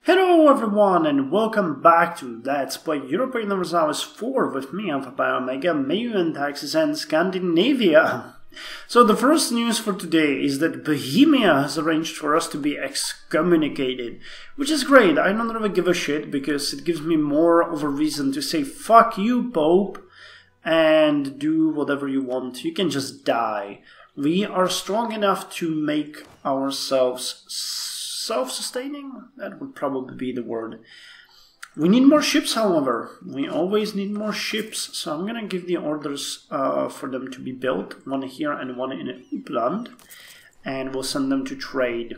Hello everyone and welcome back to Let's Play Europa Universalis IV with me, Alfapiomega, Meiou and Taxes, and Scandinavia. So the first news for today is that Bohemia has arranged for us to be excommunicated, which is great. I don't really give a shit because it gives me more of a reason to say fuck you, Pope, and do whatever you want. You can just die. We are strong enough to make ourselves self-sustaining? That would probably be the word. We need more ships, however. We always need more ships, so I'm gonna give the orders for them to be built. One here and one in Uppland. And we'll send them to trade.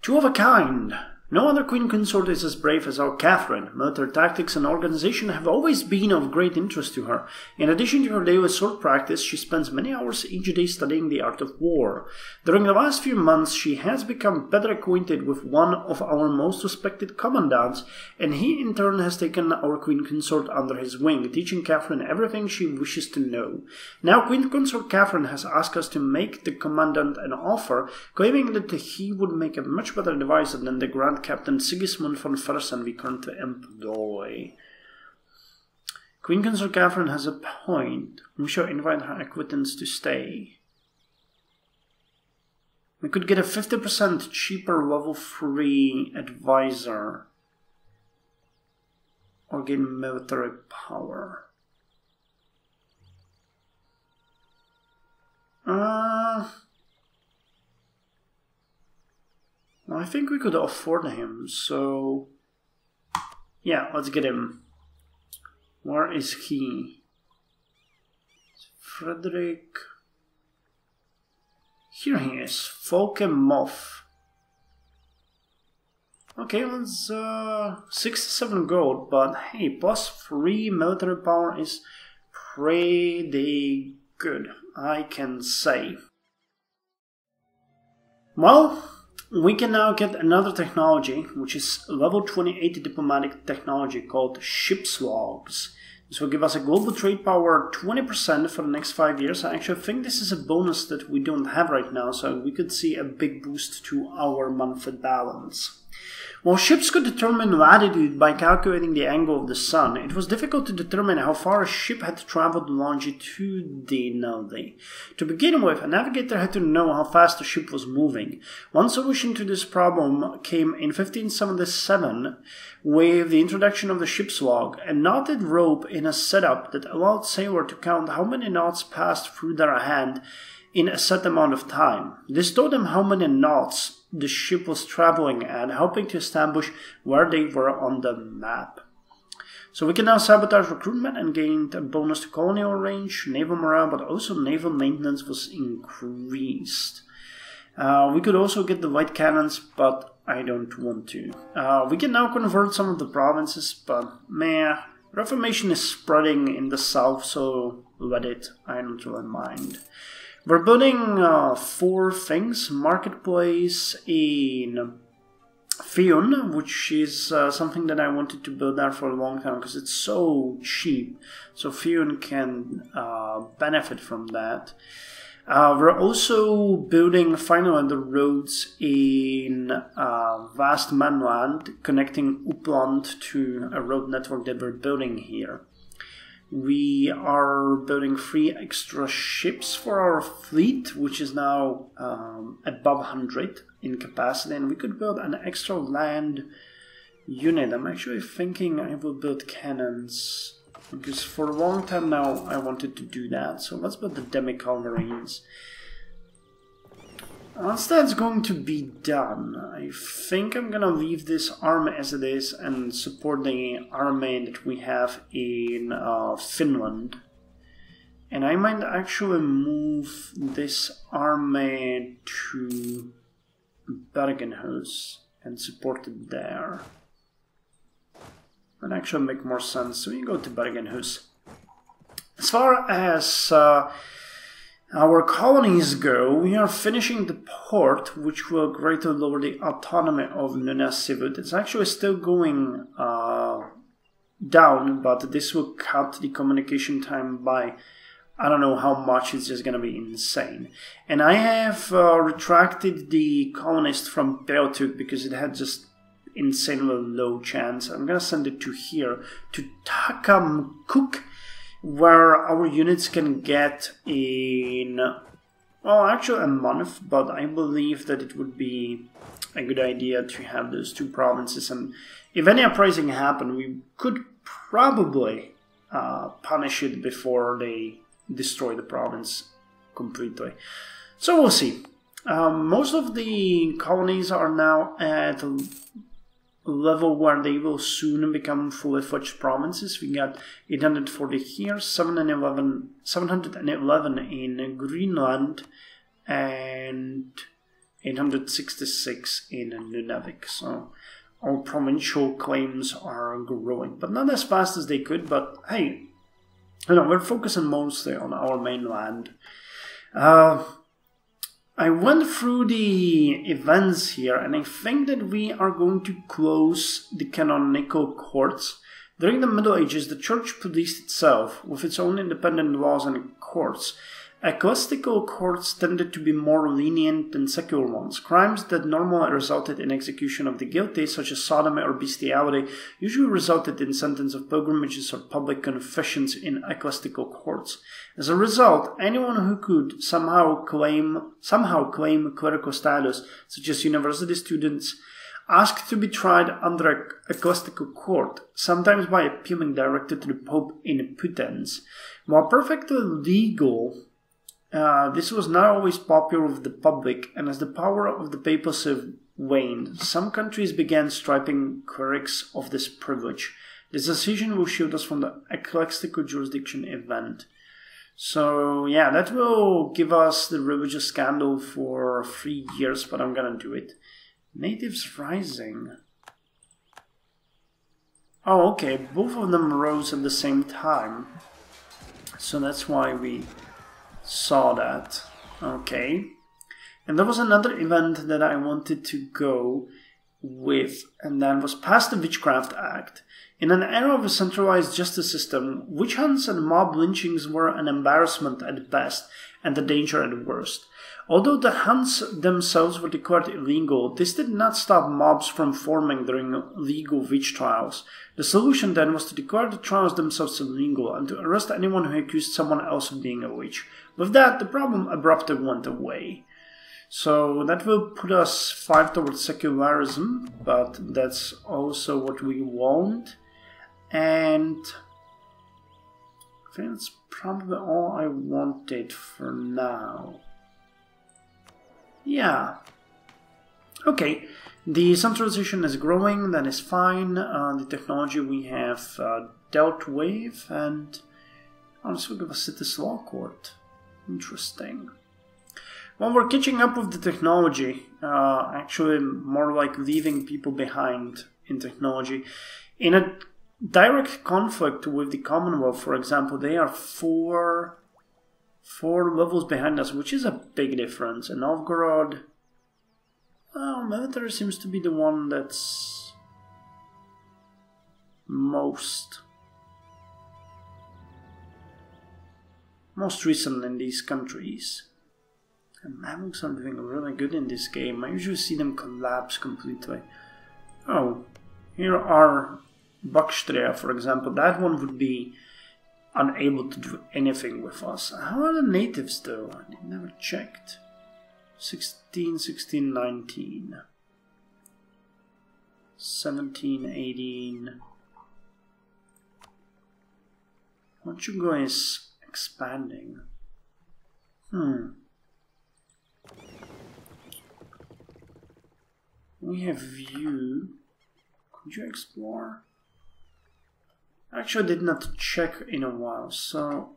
Two of a kind. No other queen consort is as brave as our Catherine. Military tactics and organization have always been of great interest to her. In addition to her daily sword practice, she spends many hours each day studying the art of war. During the last few months, she has become better acquainted with one of our most respected commandants, and he in turn has taken our queen consort under his wing, teaching Catherine everything she wishes to know. Now queen consort Catherine has asked us to make the commandant an offer, claiming that he would make a much better advisor than the Grand Captain Sigismund von Fersen we currently employ. Queen Consort Catherine has a point. We shall invite her acquaintance to stay. We could get a 50% cheaper level 3 advisor. Or gain military power. I think we could afford him, so yeah, let's get him. Where is he? Frederick. Here he is, Folkets. Okay, let's 67 gold, but hey, plus 3 military power is pretty good, I can say. Well, we can now get another technology, which is level 28 diplomatic technology called ship's logs. This will give us a global trade power 20% for the next 5 years. I actually think this is a bonus that we don't have right now, so we could see a big boost to our monthly balance. While ships could determine latitude by calculating the angle of the sun, it was difficult to determine how far a ship had traveled longitudinally. To begin with, a navigator had to know how fast the ship was moving. One solution to this problem came in 1577 with the introduction of the ship's log, a knotted rope in a setup that allowed sailors to count how many knots passed through their hand in a set amount of time. This told them how many knots the ship was traveling at, helping to establish where they were on the map. So we can now sabotage recruitment and gain a bonus to colonial range, naval morale, but also naval maintenance was increased. We could also get the light cannons, but I don't want to. We can now convert some of the provinces, but meh, reformation is spreading in the south, so let it, I don't really mind. We're building 4 things. Marketplace in Fionn, which is something that I wanted to build there for a long time because it's so cheap. So Fionn can benefit from that. We're also building finally the roads in vast mainland, connecting Uppland to a road network that we're building here. We are building 3 extra ships for our fleet, which is now above 100 in capacity, and we could build an extra land unit. I'm actually thinking I will build cannons, because for a long time now I wanted to do that. So let's build the demi-cavalries. Once that's going to be done, I think I'm gonna leave this army as it is and support the army that we have in Finland. And I might actually move this army to Bergenhus and support it there. That actually make more sense, so we go to Bergenhus. As far as our colonies go, we are finishing the port, which will greatly lower the autonomy of Nunasivut. It's actually still going down, but this will cut the communication time by I don't know how much, it's just gonna be insane. And I have retracted the colonist from Beltuk because it had just insanely low chance. I'm gonna send it to here, to Takamkuk, where our units can get in, well, actually a month, but I believe that it would be a good idea to have those two provinces, and if any uprising happened, we could probably punish it before they destroy the province completely. So we'll see. Most of the colonies are now at a level where they will soon become fully fledged provinces. We got 840 here, 711 in Greenland, and 866 in Nunavik. So our provincial claims are growing, but not as fast as they could. But hey, you know, we're focusing mostly on our mainland. I went through the events here, and I think that we are going to close the canonical courts. During the Middle Ages, the Church policed itself with its own independent laws and courts. Ecclesiastical courts tended to be more lenient than secular ones. Crimes that normally resulted in execution of the guilty, such as sodomy or bestiality, usually resulted in sentence of pilgrimages or public confessions in ecclesiastical courts. As a result, anyone who could somehow claim clerical status, such as university students, asked to be tried under ecclesiastical court, sometimes by appealing directly to the Pope in Putens. While perfectly legal, this was not always popular with the public, and as the power of the papacy waned, some countries began stripping clerics of this privilege. This decision will shield us from the ecclesiastical jurisdiction event. So yeah, that will give us the religious scandal for 3 years, but I'm gonna do it. Natives rising. Oh, okay, both of them rose at the same time. So that's why we saw that. Okay. And there was another event that I wanted to go with, and that was past the Witchcraft Act. In an era of a centralized justice system, witch hunts and mob lynchings were an embarrassment at best and a danger at worst. Although the hunts themselves were declared illegal, this did not stop mobs from forming during legal witch trials. The solution then was to declare the trials themselves illegal and to arrest anyone who accused someone else of being a witch. With that, the problem abruptly went away. So that will put us 5 towards secularism, but that's also what we want. And I think that's probably all I wanted for now. Yeah. Okay, the centralization is growing, that is fine. The technology we have dealt with, and honestly, we'll give a city's law court. Interesting. Well, we're catching up with the technology, actually more like leaving people behind in technology. In a direct conflict with the Commonwealth, for example, they are four levels behind us, which is a big difference. And Novgorod, well, military seems to be the one that's most recent in these countries. And Mamluks are doing really good in this game. I usually see them collapse completely. Oh, here are Bakhtria, for example. That one would be unable to do anything with us. How are the natives though? I never checked. 16, 16, 19. 17, 18. What you guys expanding? We have view. Could you explore? Actually, I did not check in a while, so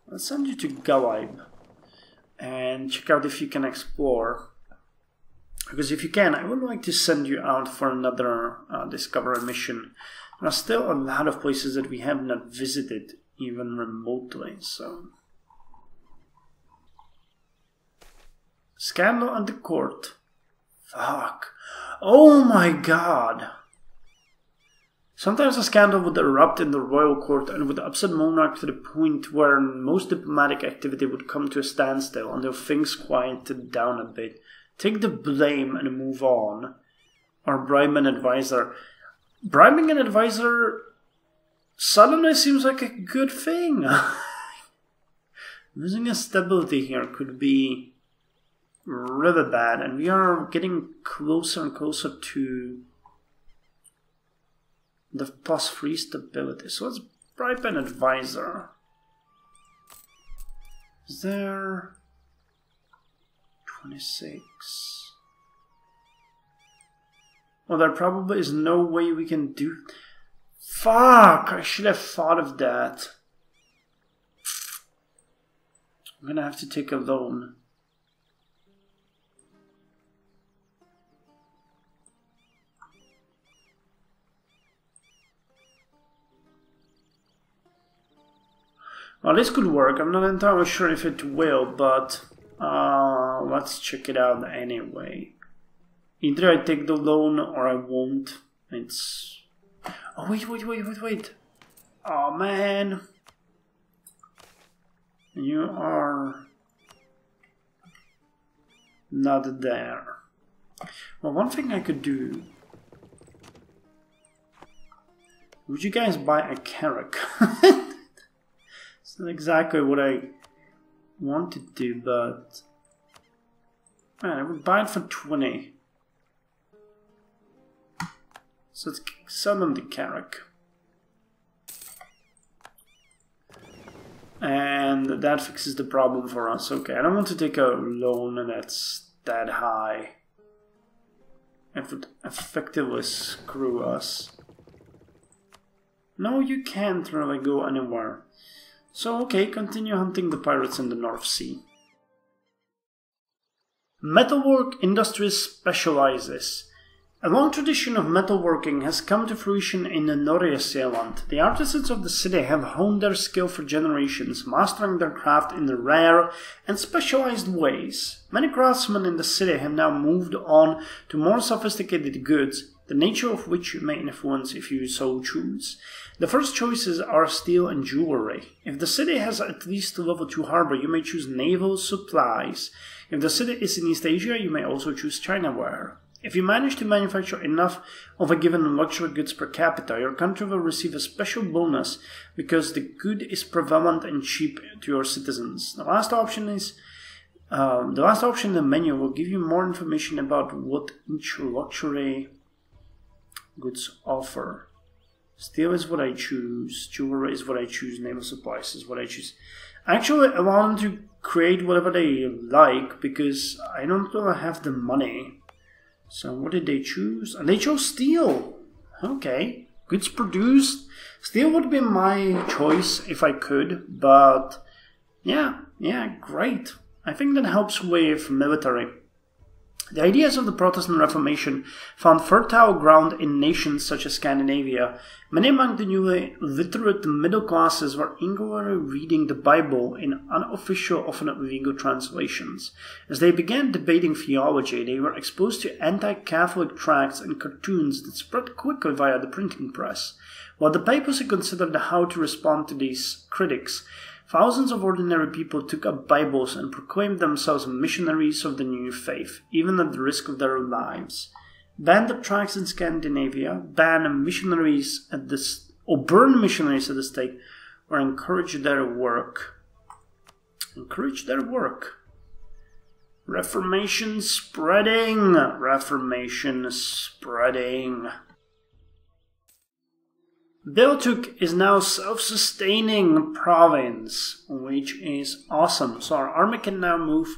let's send you to Galib and check out if you can explore. Because if you can, I would like to send you out for another discovery mission. There are still a lot of places that we have not visited, even remotely, so... Scandal at the court. Fuck. Oh my god. Sometimes a scandal would erupt in the royal court and would upset monarch to the point where most diplomatic activity would come to a standstill until things quieted down a bit. take the blame and move on. Or bribe an advisor. Bribing an advisor suddenly seems like a good thing. Losing a stability here could be really bad, and we are getting closer and closer to the +3 stability. So let's bribe an advisor. Is there 26? Well, there probably is no way we can do... Fuck! I should have thought of that. I'm gonna have to take a loan. Well, this could work. I'm not entirely sure if it will, but let's check it out anyway. Either I take the loan or I won't. It's... Oh, wait. Oh, man. You are not there. Well, one thing I could do... Would you guys buy a carrack? It's not exactly what I want to do, but... Man, I would buy it for 20. So let's sell them the carrack. And that fixes the problem for us. Okay, I don't want to take a loan that's that high. It would effectively screw us. No, you can't really go anywhere. So, okay, continue hunting the pirates in the North Sea. Metalwork industry specializes. A long tradition of metalworking has come to fruition in the Norge-Zealand. The artisans of the city have honed their skill for generations, mastering their craft in rare and specialized ways. Many craftsmen in the city have now moved on to more sophisticated goods, the nature of which you may influence if you so choose. The first choices are steel and jewelry. If the city has at least a level 2 harbor, you may choose naval supplies. If the city is in East Asia, you may also choose Chinaware. If you manage to manufacture enough of a given luxury goods per capita, your country will receive a special bonus because the good is prevalent and cheap to your citizens. The last option in the menu will give you more information about what each luxury goods offer. Steel is what I choose, jewelry is what I choose, naval supplies is what I choose. Actually, I want them to create whatever they like because I don't really have the money. So what did they choose? And they chose steel. Okay. Goods produced. Steel would be my choice if I could, but yeah, great. I think that helps with military. The ideas of the Protestant Reformation found fertile ground in nations such as Scandinavia. Many among the newly literate middle classes were eagerly reading the Bible in unofficial, often illegal translations. As they began debating theology, they were exposed to anti-Catholic tracts and cartoons that spread quickly via the printing press. While the papacy considered how to respond to these critics, thousands of ordinary people took up Bibles and proclaimed themselves missionaries of the new faith, even at the risk of their lives. Ban the tracts in Scandinavia, ban missionaries at this, or burn missionaries at the stake, or encourage their work. Encourage their work. Reformation spreading. Reformation spreading. Beltuk is now self-sustaining province, which is awesome. So our army can now move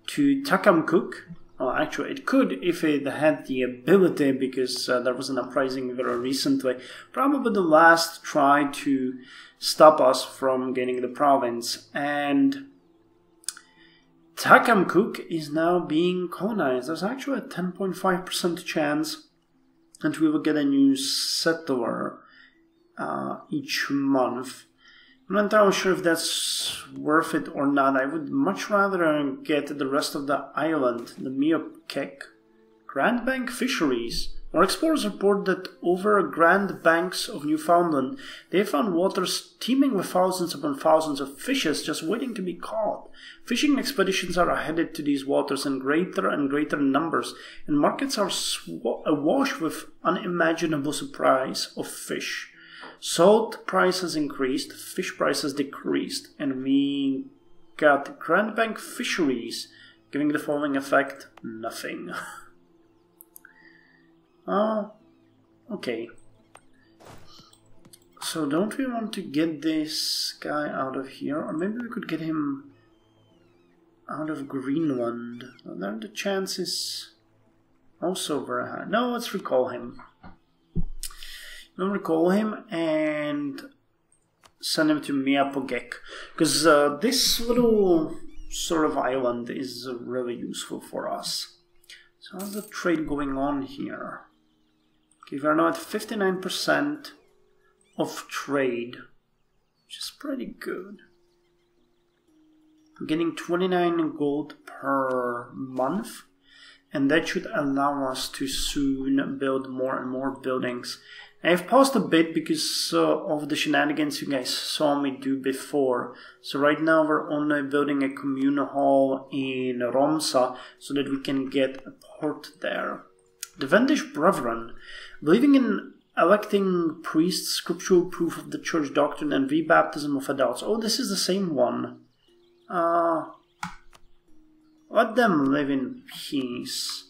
to Takamkuk. Well, actually, it could if it had the ability, because there was an uprising very recently. Probably the last try to stop us from gaining the province. And Takamkuk is now being colonized. There's actually a 10.5% chance that we will get a new settler each month. I'm not entirely sure if that's worth it or not. I would much rather get the rest of the island, the Miokek. Grand Bank Fisheries. Our explorers report that over Grand Banks of Newfoundland, they found waters teeming with thousands upon thousands of fishes just waiting to be caught. Fishing expeditions are headed to these waters in greater and greater numbers, and markets are awash with unimaginable supplies of fish. Salt prices increased, fish prices decreased, and we got Grand Bank fisheries giving the following effect: nothing. Okay. So don't we want to get this guy out of here? Or maybe we could get him out of Greenland. Well, then the chance is also very high. No, let's recall him. We'll recall him and send him to Miapogek. Because this little sort of island is really useful for us. So how's the trade going on here? Okay, we are now at 59% of trade, which is pretty good. We're getting 29 gold per month, and that should allow us to soon build more and more buildings. I've paused a bit because of the shenanigans you guys saw me do before. So right now we're only building a communal hall in Romsa so that we can get a port there. The Vendish Brethren, believing in electing priests, scriptural proof of the church doctrine, and rebaptism of adults. Oh, this is the same one. Let them live in peace.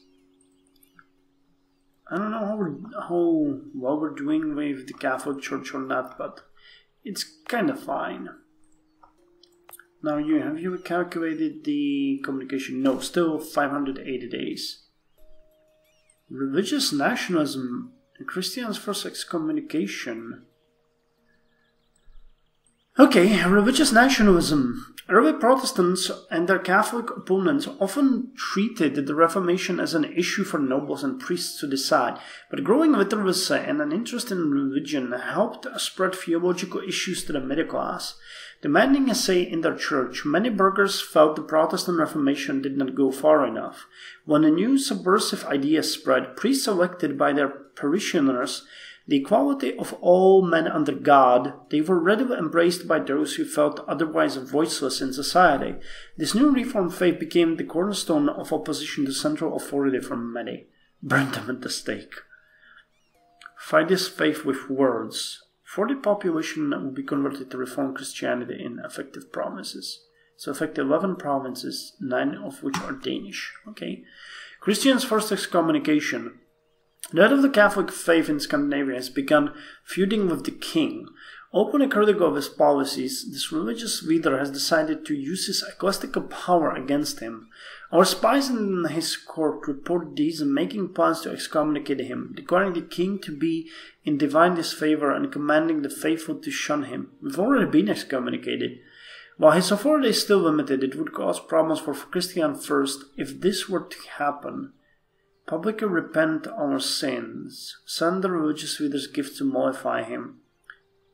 I don't know how well we're doing with the Catholic Church or not, but it's kind of fine. Now, have you calculated the communication? No, still 580 days. Religious nationalism and Christians first excommunication. Okay, religious nationalism. Early Protestants and their Catholic opponents often treated the Reformation as an issue for nobles and priests to decide, but growing literacy and an interest in religion helped spread theological issues to the middle class. Demanding a say in their church, many burghers felt the Protestant Reformation did not go far enough. When a new subversive idea spread, priests elected by their parishioners the equality of all men under God, they were readily embraced by those who felt otherwise voiceless in society. This new Reformed faith became the cornerstone of opposition to central authority from many. Burn them at the stake. Fight this faith with words. 40 population will be converted to Reformed Christianity in effective provinces. So affect 11 provinces, 9 of which are Danish. Okay. Christians' first excommunication. The head of the Catholic faith in Scandinavia has begun feuding with the king. Openly critical of his policies, this religious leader has decided to use his ecclesiastical power against him. Our spies in his court report these and making plans to excommunicate him, declaring the king to be in divine disfavor and commanding the faithful to shun him. We've already been excommunicated. While his authority is still limited, it would cause problems for Christian first if this were to happen. Publicly repent our sins. Send the religious leader's gift to mollify him.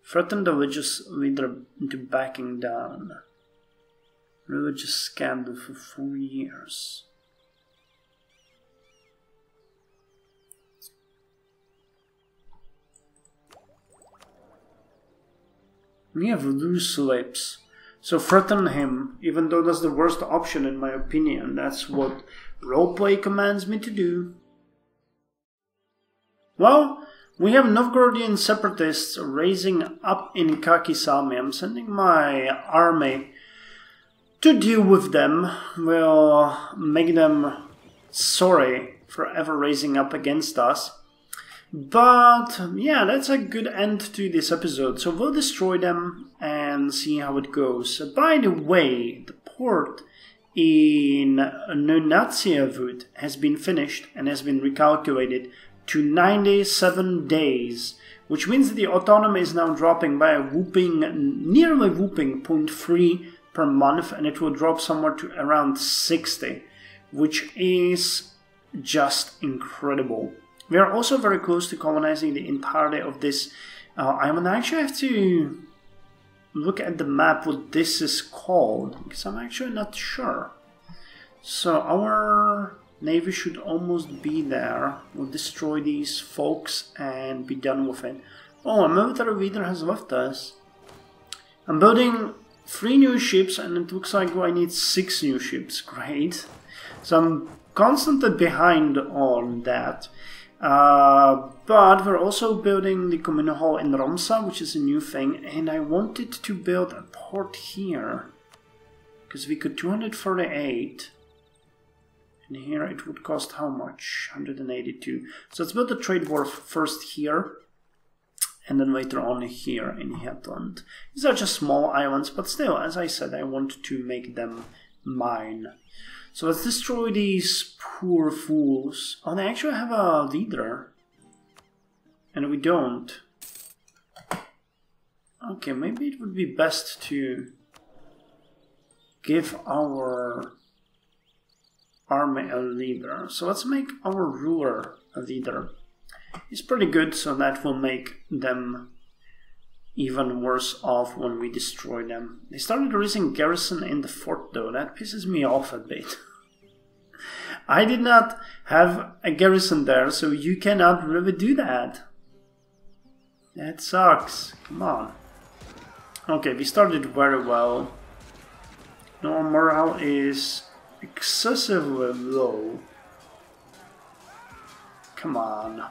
Threaten the religious leader into backing down. Religious scandal for 4 years. We have loose lips. So threaten him, even though that's the worst option in my opinion. That's what roleplay commands me to do. Well, we have Novgorodian separatists raising up in Kakisami. I'm sending my army to deal with them. We'll make them sorry for ever raising up against us. But yeah, that's a good end to this episode. So we'll destroy them and see how it goes. By the way, the port in Nunatsiavut has been finished and has been recalculated to 97 days, which means that the autonomy is now dropping by a nearly whooping 0.3 per month, and it will drop somewhere to around 60, which is just incredible. We are also very close to colonizing the entirety of this island. I actually have to look at the map what this is called, because I'm actually not sure. So our Navy should almost be there. We'll destroy these folks and be done with it. Oh, a military leader has left us. I'm building 3 new ships and it looks like I need 6 new ships. Great. So I'm constantly behind on that. But we're also building the communal hall in Romsa, which is a new thing. And I wanted to build a port here. Because we could 248. And here it would cost how much? 182. So let's build the trade wharf first here. And then later on here in Hetland. These are just small islands, but still, as I said, I want to make them mine. So let's destroy these poor fools. Oh, they actually have a leader. And we don't. Okay, maybe it would be best to give our army a leader. So let's make our ruler a leader. He's pretty good, so that will make them even worse off when we destroy them. They started raising garrison in the fort though. That pisses me off a bit. I did not have a garrison there, so you cannot really do that. That sucks. Come on. Okay, we started very well. No, morale is excessively low. Come on.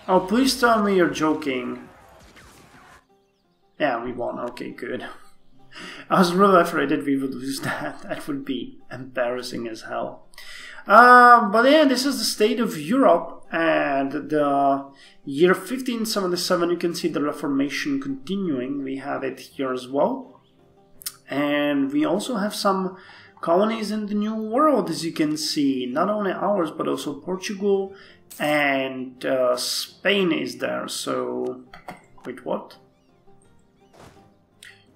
Oh, please tell me you're joking. Yeah, we won. Okay, good. I was really afraid that we would lose that. That would be embarrassing as hell. But yeah, this is the state of Europe, and the year 1577, you can see the Reformation continuing. We have it here as well. And we also have some colonies in the New World, as you can see. Not only ours, but also Portugal and Spain is there. So, wait, what?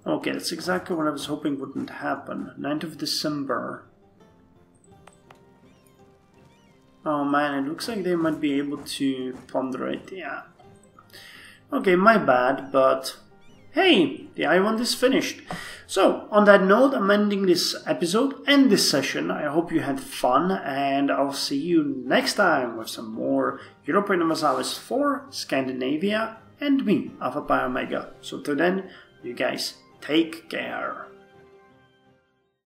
Okay, that's exactly what I was hoping wouldn't happen. 9th of December. Oh man, it looks like they might be able to plunder it, yeah. Okay, my bad, but hey, the island is finished. So, on that note, I'm ending this episode and this session. I hope you had fun, and I'll see you next time with some more Europa Universalis IV, Scandinavia, and me, Alfapiomega. So till then, you guys take care.